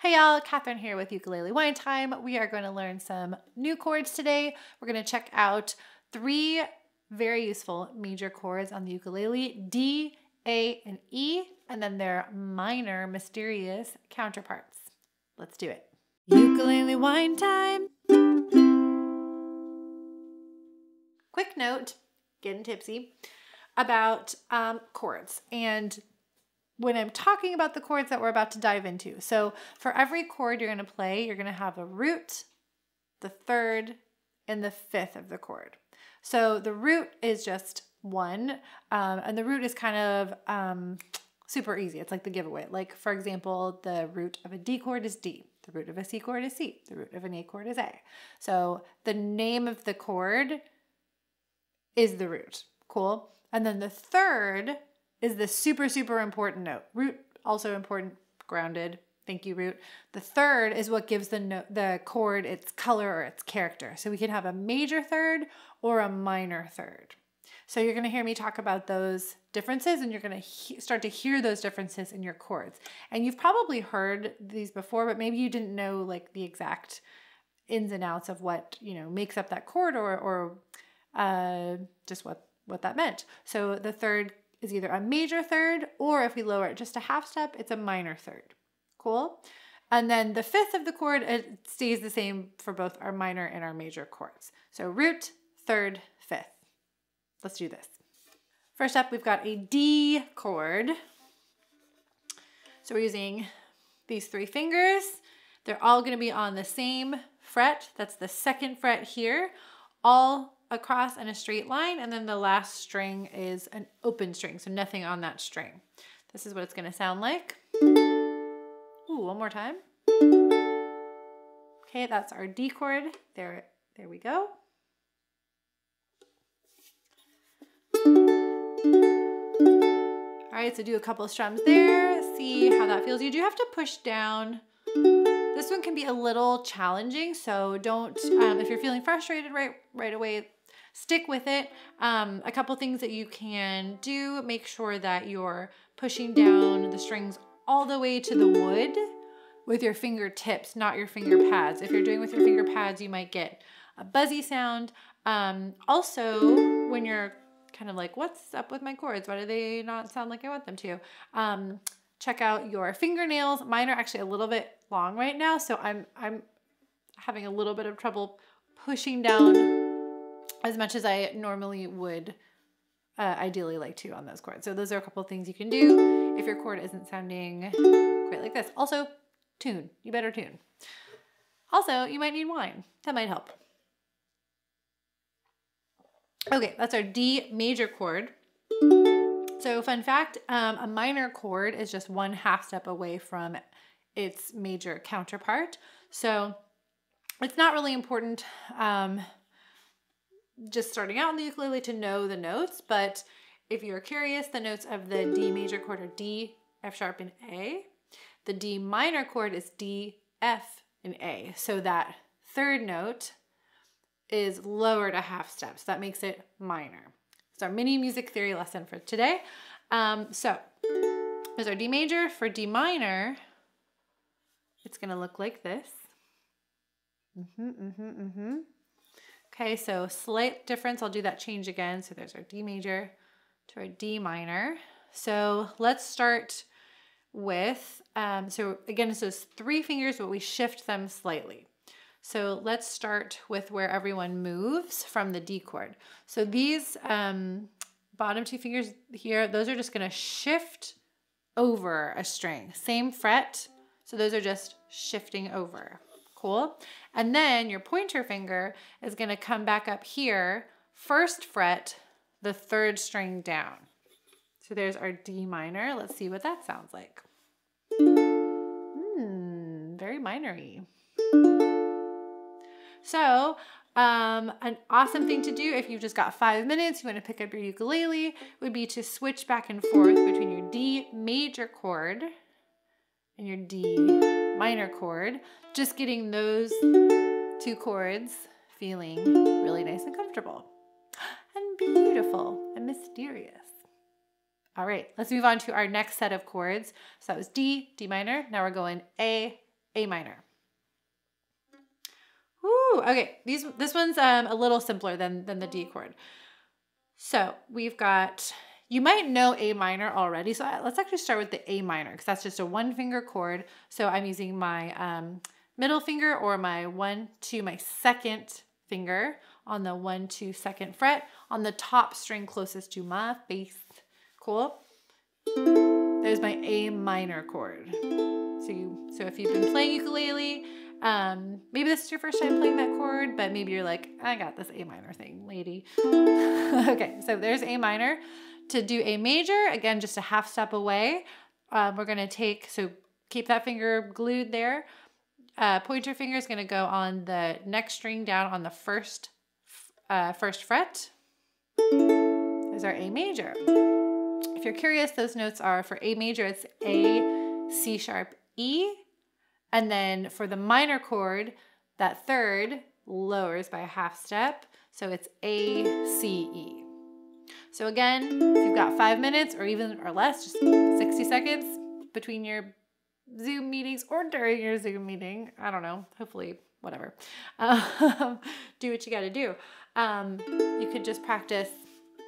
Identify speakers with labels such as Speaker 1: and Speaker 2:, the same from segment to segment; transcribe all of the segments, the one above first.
Speaker 1: Hey y'all, Catherine here with Ukulele Wine Time. We are going to learn some new chords today. We're going to check out 3 very useful major chords on the ukulele: D, A, and E, and then their minor mysterious counterparts. Let's do it. Ukulele Wine Time. Quick note, getting tipsy, about chords and when I'm talking about the chords that we're about to dive into. So for every chord you're going to play, you're going to have a root, the third, and the fifth of the chord. So the root is just one, and the root is kind of super easy. It's like the giveaway. Like, for example, the root of a D chord is D. The root of a C chord is C. The root of an A chord is A. So the name of the chord is the root. Cool. And then the third is the super, super important note. Root, also important, grounded. Thank you, root. The third is what gives the chord its color or its character. So we can have a major third or a minor third. So you're going to hear me talk about those differences, and you're going to start to hear those differences in your chords. And you've probably heard these before, but maybe you didn't know like the exact ins and outs of what, makes up that chord or just what that meant. So the third is either a major third, or if we lower it just a half step, it's a minor third. Cool? And then the fifth of the chord, it stays the same for both our minor and our major chords. So root, third, fifth. Let's do this. First up, we've got a D chord. So we're using these 3 fingers. They're all going to be on the same fret. That's the 2nd fret here, all across in a straight line, and then the last string is an open string, so nothing on that string. This is what it's going to sound like. Ooh, one more time. Okay, that's our D chord. There we go. All right, so do a couple of strums there. See how that feels. You do have to push down. This one can be a little challenging, so don't, if you're feeling frustrated right away, stick with it. A couple things that you can do: make sure that you're pushing down the strings all the way to the wood with your fingertips, not your finger pads. If you're doing with your finger pads, you might get a buzzy sound. Also, when you're kind of like, what's up with my chords? Why do they not sound like I want them to? Check out your fingernails. Mine are actually a little bit long right now, so I'm having a little bit of trouble pushing down as much as I normally would ideally like to on those chords. So those are a couple of things you can do if your chord isn't sounding quite like this. Also, tune. You better tune. Also, you might need wine. That might help. Okay, that's our D major chord. So fun fact, a minor chord is just 1 half step away from its major counterpart. So it's not really important just starting out on the ukulele to know the notes, but if you're curious, the notes of the D major chord are D, F sharp, and A. The D minor chord is D, F, and A. So that third note is lowered a half step. So that makes it minor. It's our mini music theory lesson for today. So there's our D major. For D minor, it's going to look like this. Okay, so slight difference. I'll do that change again. So there's our D major to our D minor. So let's start with, so again, it's those 3 fingers, but we shift them slightly. So let's start with where everyone moves from the D chord. So these bottom 2 fingers here, those are just going to shift over a string. Same fret, so those are just shifting over. Cool. And then your pointer finger is going to come back up here, 1st fret, the 3rd string down. So there's our D minor. Let's see what that sounds like. Very minor-y. So an awesome thing to do if you've just got 5 minutes, you want to pick up your ukulele, would be to switch back and forth between your D major chord and your D minor chord, just getting those 2 chords feeling really nice and comfortable and beautiful and mysterious. All right, let's move on to our next set of chords. So that was D, D minor. Now we're going A, A minor. Woo, okay, this one's a little simpler than the D chord. So we've got, you might know A minor already, so let's actually start with the A minor because that's just a 1-finger chord. So I'm using my middle finger or my 1, 2, my second finger on the 1, 2, second fret on the top string closest to my face. Cool. There's my A minor chord. So if you've been playing ukulele, maybe this is your first time playing that chord, but maybe you're like, I got this A minor thing, lady. Okay, so there's A minor. To do A major, again, just a half step away, we're gonna take, so keep that finger glued there. Pointer finger is gonna go on the next string down on the first fret. There's our A major. If you're curious, those notes are for A major, it's A, C sharp, E. And then for the minor chord, that third lowers by a half step. So it's A, C, E. So again, if you've got 5 minutes or less, just 60 seconds between your Zoom meetings or during your Zoom meeting, I don't know, hopefully, whatever. Do what you gotta do. You could just practice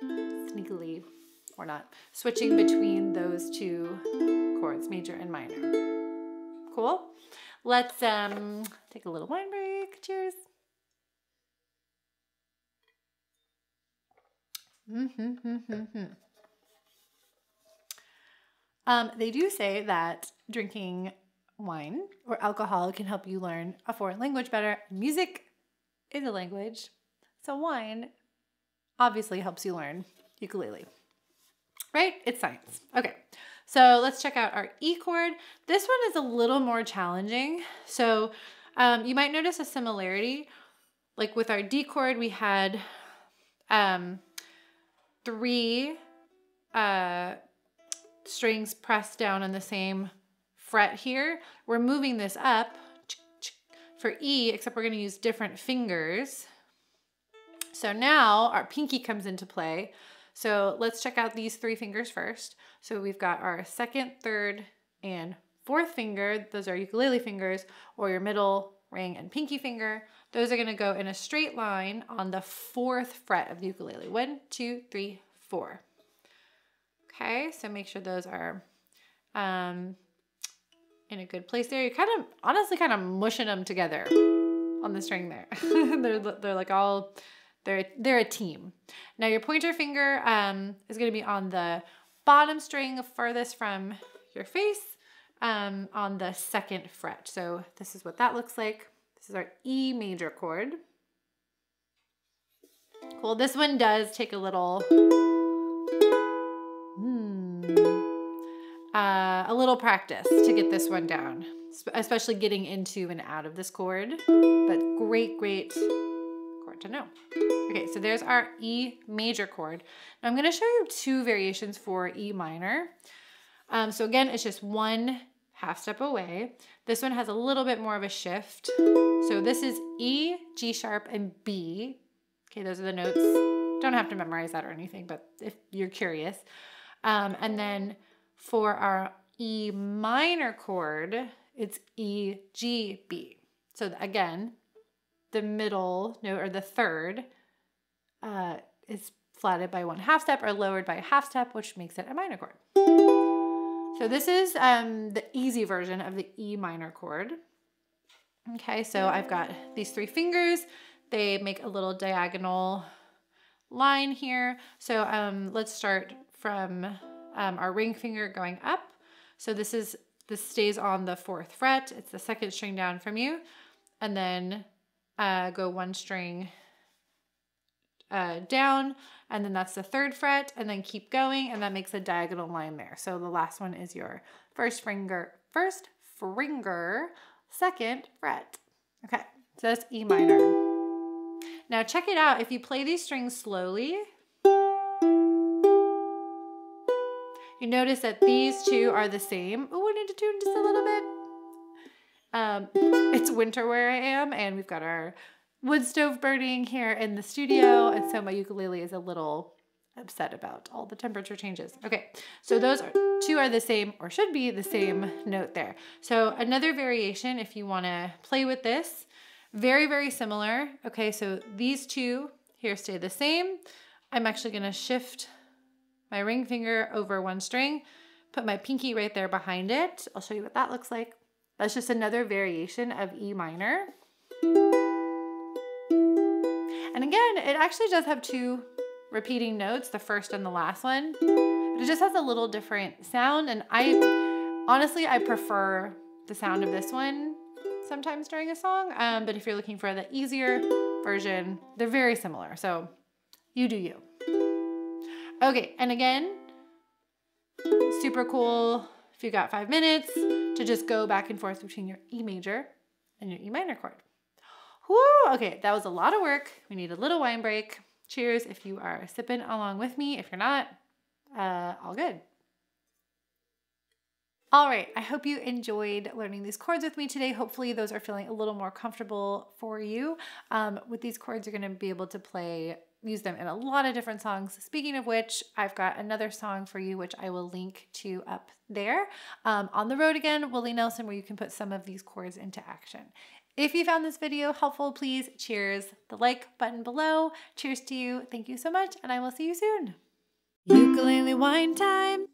Speaker 1: sneakily or not, switching between those two chords, major and minor. Cool. Let's take a little wine break. Cheers. They do say that drinking wine or alcohol can help you learn a foreign language better. Music is a language, so wine obviously helps you learn ukulele. Right? It's science. Okay, so let's check out our E chord. This one is a little more challenging. So you might notice a similarity. Like with our D chord, we had 3 strings pressed down on the same fret here. We're moving this up for E, except we're going to use different fingers. So now our pinky comes into play. So let's check out these 3 fingers first. So we've got our second, third, and fourth finger. Those are ukulele fingers, or your middle, ring, and pinky finger. Those are going to go in a straight line on the 4th fret of the ukulele. 1, 2, 3, 4. Okay, so make sure those are in a good place there. You're honestly kind of mushing them together on the string there. they're like all, they're a team. Now your pointer finger is going to be on the bottom string farthest from your face on the 2nd fret. So this is what that looks like. This is our E major chord. Cool. This one does take a little practice to get this one down, especially getting into and out of this chord. But great chord to know. Okay, so there's our E major chord. Now I'm going to show you 2 variations for E minor. So again, it's just 1 half step away. This one has a little bit more of a shift. So this is E, G sharp, and B. Okay, those are the notes. Don't have to memorize that or anything, but if you're curious. And then for our E minor chord, it's E, G, B. So again, the middle note, or the third, is flatted by 1 half step or lowered by a half step, which makes it a minor chord. So this is the easy version of the E minor chord. Okay, so I've got these 3 fingers. They make a little diagonal line here. So let's start from our ring finger going up. So this stays on the 4th fret. It's the 2nd string down from you. And then go 1 string down, and then that's the 3rd fret, and then keep going, and that makes a diagonal line there. So the last one is your first finger, 2nd fret. Okay, so that's E minor. Now check it out. If you play these strings slowly, you notice that these 2 are the same. Oh, I need to tune just a little bit. It's winter where I am, and we've got our wood stove burning here in the studio, and so my ukulele is a little upset about all the temperature changes. Okay, so those two are the same, or should be the same note there. So another variation, if you want to play with this, very, very similar. Okay, so these two here stay the same. I'm actually going to shift my ring finger over one string, put my pinky right there behind it. I'll show you what that looks like. That's just another variation of E minor. And again, it actually does have two repeating notes, the first and the last one, but it just has a little different sound. And honestly, I prefer the sound of this one sometimes during a song. But if you're looking for the easier version, they're very similar. So you do you. Okay, and again, super cool if you got 5 minutes to just go back and forth between your E major and your E minor chord. Whoo, okay, that was a lot of work. We need a little wine break. Cheers if you are sipping along with me. If you're not, all good. All right, I hope you enjoyed learning these chords with me today. Hopefully those are feeling a little more comfortable for you. With these chords, you're gonna be able to use them in a lot of different songs. Speaking of which, I've got another song for you, which I will link to up there. On the Road Again, Willie Nelson, where you can put some of these chords into action. If you found this video helpful, please cheers the like button below. Cheers to you. Thank you so much, and I will see you soon. Ukulele wine time.